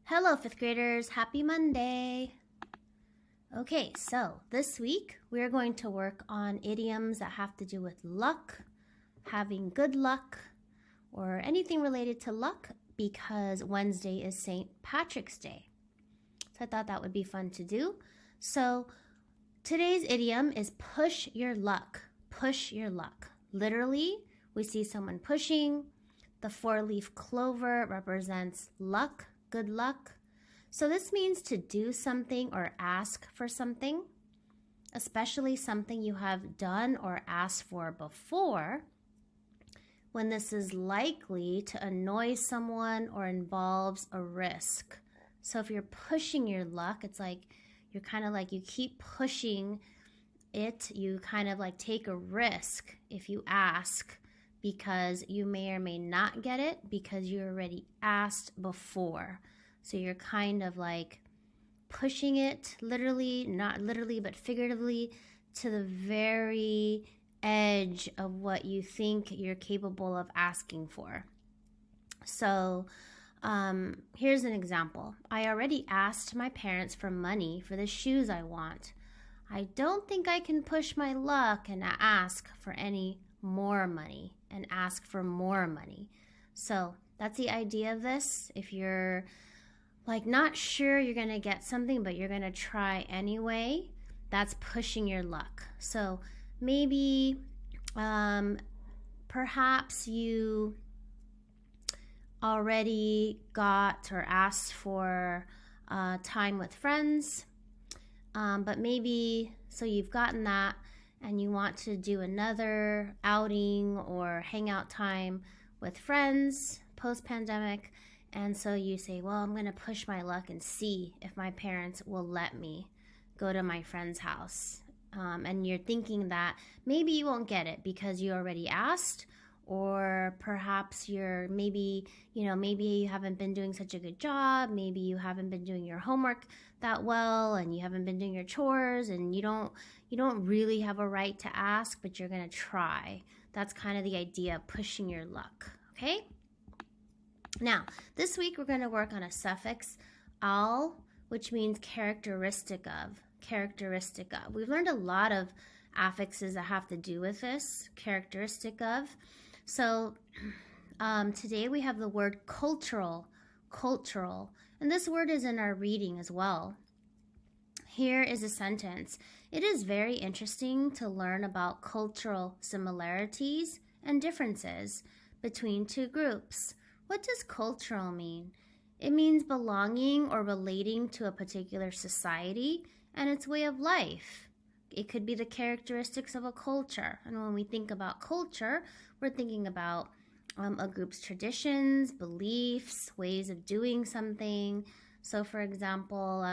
Hello, fifth graders. Happy Monday. Okay, so this week we're going to work on idioms that have to do with luck, having good luck, or anything related to luck because Wednesday is St. Patrick's Day. So I thought that would be fun to do. So today's idiom is push your luck. Push your luck. Literally, we see someone pushing. The four-leaf clover represents luck, good luck. So this means to do something or ask for something, especially something you have done or asked for before, when this is likely to annoy someone or involves a risk. So if you're pushing your luck, it's like you're kind of like you keep pushing it, you kind of like take a risk if you ask because you may or may not get it because you already asked before. So you're kind of like pushing it literally, not literally, but figuratively to the very edge of what you think you're capable of asking for. So here's an example. I already asked my parents for money for the shoes I want. I don't think I can push my luck and ask for any more money and ask for more money. So that's the idea of this. If you're like not sure you're going to get something, but you're going to try anyway, that's pushing your luck. So maybe perhaps you already got or asked for time with friends, but maybe so you've gotten that and you want to do another outing or hangout time with friends post-pandemic. And so you say, well, I'm going to push my luck and see if my parents will let me go to my friend's house. And you're thinking that maybe you won't get it because you already asked, or perhaps maybe you haven't been doing such a good job. Maybe you haven't been doing your homework that well, and you haven't been doing your chores, and you don't really have a right to ask, but you're going to try. That's kind of the idea of pushing your luck, okay? Now, this week we're going to work on a suffix, al, which means characteristic of. Characteristic of. We've learned a lot of affixes that have to do with this, characteristic of. So today we have the word cultural, cultural, and this word is in our reading as well. Here is a sentence. It is very interesting to learn about cultural similarities and differences between two groups. What does cultural mean? It means belonging or relating to a particular society and its way of life. It could be the characteristics of a culture. And when we think about culture, we're thinking about a group's traditions, beliefs, ways of doing something. So for example,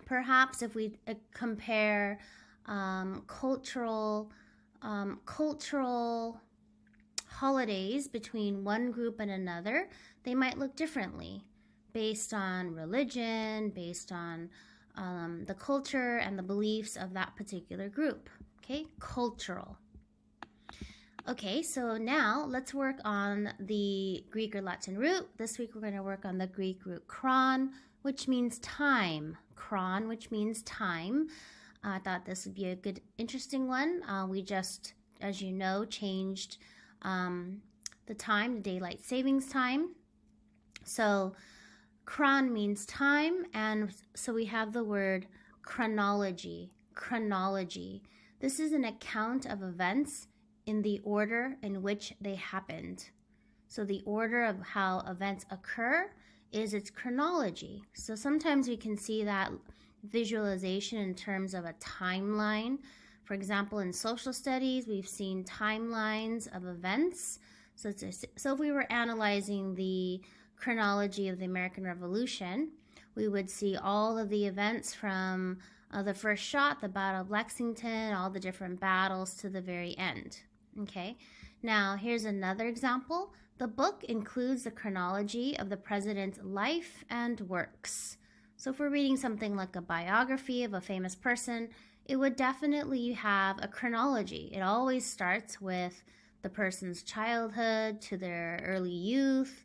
perhaps if we compare cultural holidays between one group and another, they might look differently based on religion, based on the culture and the beliefs of that particular group. Okay, cultural. Okay, so now let's work on the Greek or Latin root. This week we're going to work on the Greek root chron, which means time. Chron, which means time. I thought this would be a good, interesting one. We just, as you know, changed the time, the daylight savings time. So chron means time, and so we have the word chronology. Chronology. This is an account of events in the order in which they happened. So the order of how events occur is its chronology. So sometimes we can see that visualization in terms of a timeline. For example, in social studies, we've seen timelines of events. So if we were analyzing the chronology of the American Revolution, we would see all of the events from the first shot, the Battle of Lexington, all the different battles to the very end. Okay, now here's another example. The book includes the chronology of the president's life and works. So if we're reading something like a biography of a famous person, it would definitely have a chronology. It always starts with the person's childhood to their early youth,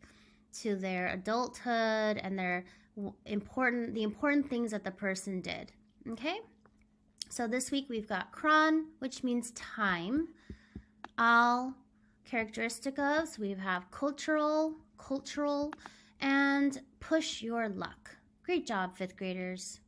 to their adulthood and the important things that the person did. Okay? So this week we've got chron, which means time. Al, characteristic of, so we have cultural, and push your luck. Great job, 5th graders.